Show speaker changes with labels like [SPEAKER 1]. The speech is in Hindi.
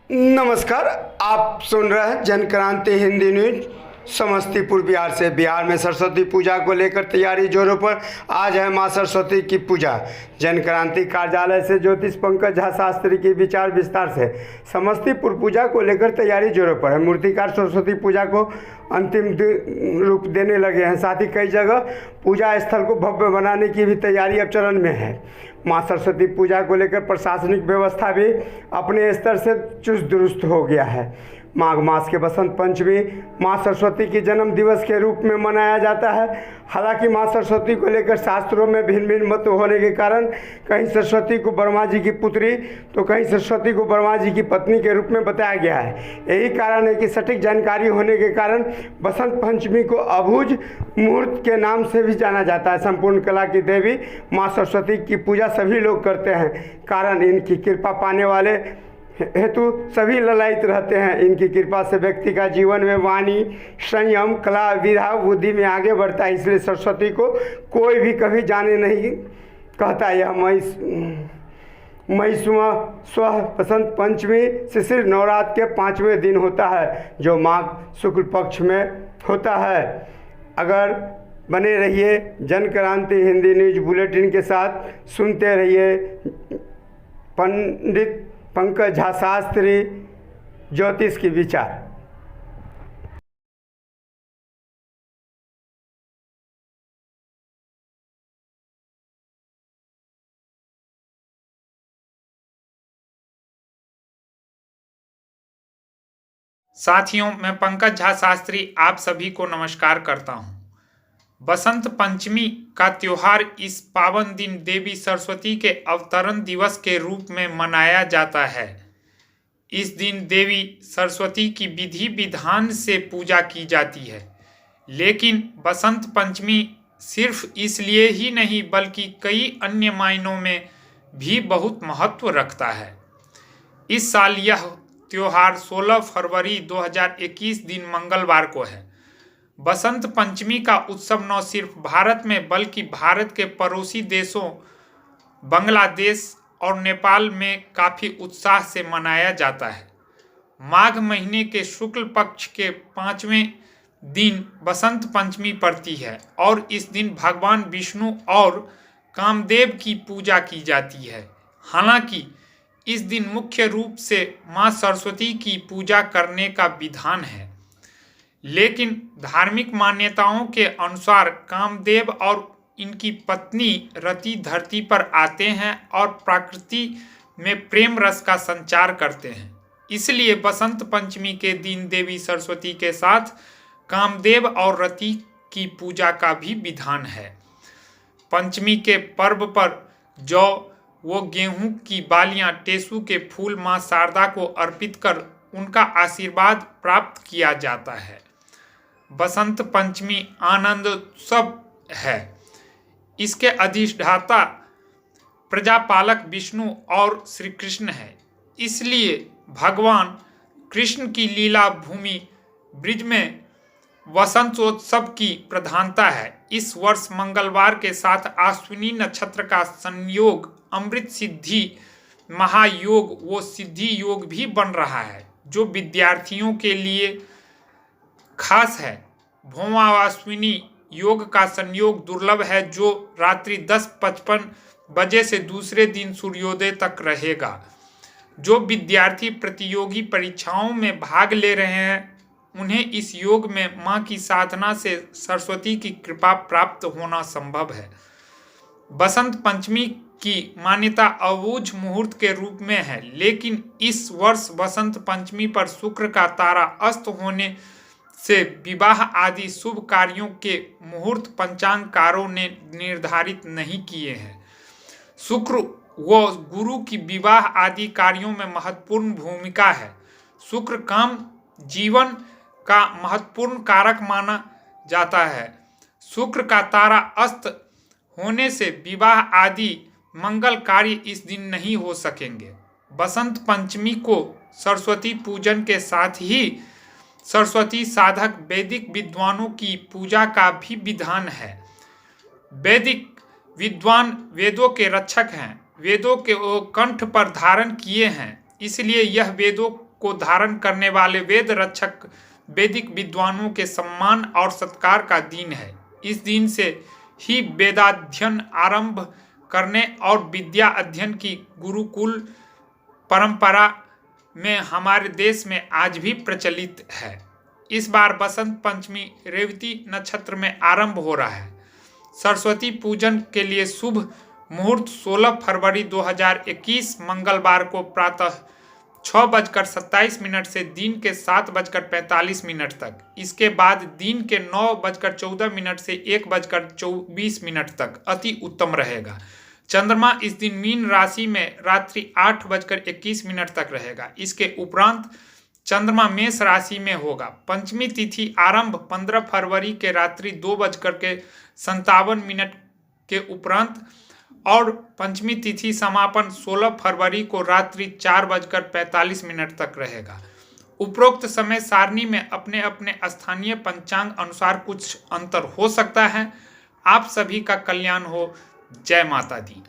[SPEAKER 1] नमस्कार। आप सुन रहे हैं जन क्रांति हिंदी न्यूज समस्तीपुर बिहार से। बिहार में सरस्वती पूजा को लेकर तैयारी जोरों पर। आज है मां सरस्वती की पूजा। जन क्रांति कार्यालय से ज्योतिष पंकज झा शास्त्री की विचार विस्तार से। समस्तीपुर पूजा को लेकर तैयारी जोरों पर है। मूर्तिकार सरस्वती पूजा को अंतिम रूप देने लगे हैं। साथ ही कई जगह पूजा स्थल को भव्य बनाने की भी तैयारी अब चरण में है। मां सरस्वती पूजा को लेकर प्रशासनिक व्यवस्था भी अपने स्तर से चुस्त दुरुस्त हो गया है। माघ मास के बसंत पंचमी मां सरस्वती के जन्म दिवस के रूप में मनाया जाता है। हालांकि मां सरस्वती को लेकर शास्त्रों में भिन्न भिन्न मत होने के कारण कहीं सरस्वती को ब्रह्मा जी की पुत्री तो कहीं सरस्वती को ब्रह्मा जी की पत्नी के रूप में बताया गया है। यही कारण है कि सटीक जानकारी होने के कारण बसंत पंचमी को अबूझ मुहूर्त के नाम से भी जाना जाता है। संपूर्ण कला की देवी मां सरस्वती की पूजा सभी लोग करते हैं, कारण इनकी कृपा पाने वाले हेतु सभी ललायित रहते हैं। इनकी कृपा से व्यक्ति का जीवन में वाणी, संयम, कला, विधा, बुद्धि में आगे बढ़ता है। इसलिए सरस्वती को कोई भी कभी जाने नहीं कहता। यह मई स्व बसंत पंचमी शिशिर नवरात्र के 5वें दिन होता है, जो माघ शुक्ल पक्ष में होता है। अगर बने रहिए जन क्रांति हिंदी न्यूज बुलेटिन के साथ, सुनते रहिए पंडित पंकज झा शास्त्री ज्योतिष की विचार।
[SPEAKER 2] साथियों, मैं पंकज झा शास्त्री आप सभी को नमस्कार करता हूं। बसंत पंचमी का त्योहार इस पावन दिन देवी सरस्वती के अवतरण दिवस के रूप में मनाया जाता है। इस दिन देवी सरस्वती की विधि विधान से पूजा की जाती है। लेकिन बसंत पंचमी सिर्फ इसलिए ही नहीं बल्कि कई अन्य मायनों में भी बहुत महत्व रखता है। इस साल यह त्योहार 16 फरवरी 2021 दिन मंगलवार को है। बसंत पंचमी का उत्सव न सिर्फ भारत में बल्कि भारत के पड़ोसी देशों बांग्लादेश और नेपाल में काफी उत्साह से मनाया जाता है। माघ महीने के शुक्ल पक्ष के 5वें दिन बसंत पंचमी पड़ती है और इस दिन भगवान विष्णु और कामदेव की पूजा की जाती है। हालांकि इस दिन मुख्य रूप से मां सरस्वती की पूजा करने का विधान है, लेकिन धार्मिक मान्यताओं के अनुसार कामदेव और इनकी पत्नी रति धरती पर आते हैं और प्रकृति में प्रेम रस का संचार करते हैं। इसलिए बसंत पंचमी के दिन देवी सरस्वती के साथ कामदेव और रति की पूजा का भी विधान है। पंचमी के पर्व पर जौ वो गेहूं की बालियां, टेसू के फूल मां शारदा को अर्पित कर उनका आशीर्वाद प्राप्त किया जाता है। बसंत पंचमी आनंदोत्सव है। इसके अधिष्ठाता प्रजापालक विष्णु और श्री कृष्ण है। इसलिए भगवान कृष्ण की लीला भूमि ब्रिज में वसंतोत्सव की प्रधानता है। इस वर्ष मंगलवार के साथ अश्विनी नक्षत्र का संयोग अमृत सिद्धि महायोग वो सिद्धि योग भी बन रहा है, जो विद्यार्थियों के लिए खास है। भौमाश्विनी योग का संयोग दुर्लभ है, जो रात्रि 10:55 बजे से दूसरे दिन सूर्योदय तक रहेगा। जो विद्यार्थी प्रतियोगी परीक्षाओं में भाग ले रहे हैं उन्हें इस योग में मां की साधना से सरस्वती की कृपा प्राप्त होना संभव है। बसंत पंचमी की मान्यता अबूझ मुहूर्त के रूप में है, लेकिन इस वर्ष बसंत पंचमी पर शुक्र का तारा अस्त होने से विवाह आदि शुभ कार्यों के मुहूर्त पंचांगकारों ने निर्धारित नहीं किए हैं। शुक्र व गुरु की विवाह आदि कार्यों में महत्वपूर्ण भूमिका है। शुक्र काम जीवन का महत्वपूर्ण कारक माना जाता है। शुक्र का तारा अस्त होने से विवाह आदि मंगल कार्य इस दिन नहीं हो सकेंगे। बसंत पंचमी को सरस्वती पूजन के साथ ही सरस्वती साधक वैदिक विद्वानों की पूजा का भी विधान है। वैदिक विद्वान वेदों के रक्षक हैं, वेदों के कंठ पर धारण किए हैं, इसलिए यह वेदों को धारण करने वाले वेद रक्षक वैदिक विद्वानों के सम्मान और सत्कार का दिन है। इस दिन से ही वेदाध्ययन आरंभ करने और विद्या अध्ययन की गुरुकुल परंपरा में हमारे देश में आज भी प्रचलित है। इस बार बसंत पंचमी रेवती नक्षत्र में आरंभ हो रहा है। सरस्वती पूजन के लिए शुभ मुहूर्त 16 फरवरी 2021 मंगलवार को प्रातः 6:27 से दिन के 7:45 तक। इसके बाद दिन के 9:14 से 1:24 तक अति उत्तम रहेगा। चंद्रमा इस दिन मीन राशि में रात्रि 8:21 तक रहेगा। इसके उपरांत चंद्रमा मेष राशि में होगा। पंचमी तिथि आरंभ 15 फरवरी के रात्रि 2:57 के उपरांत और पंचमी तिथि समापन 16 फरवरी को रात्रि 4:45 तक रहेगा। उपरोक्त समय सारणी में अपने अपने स्थानीय पंचांग अनुसार कुछ अंतर हो सकता है। आप सभी का कल्याण हो। जय माता दी।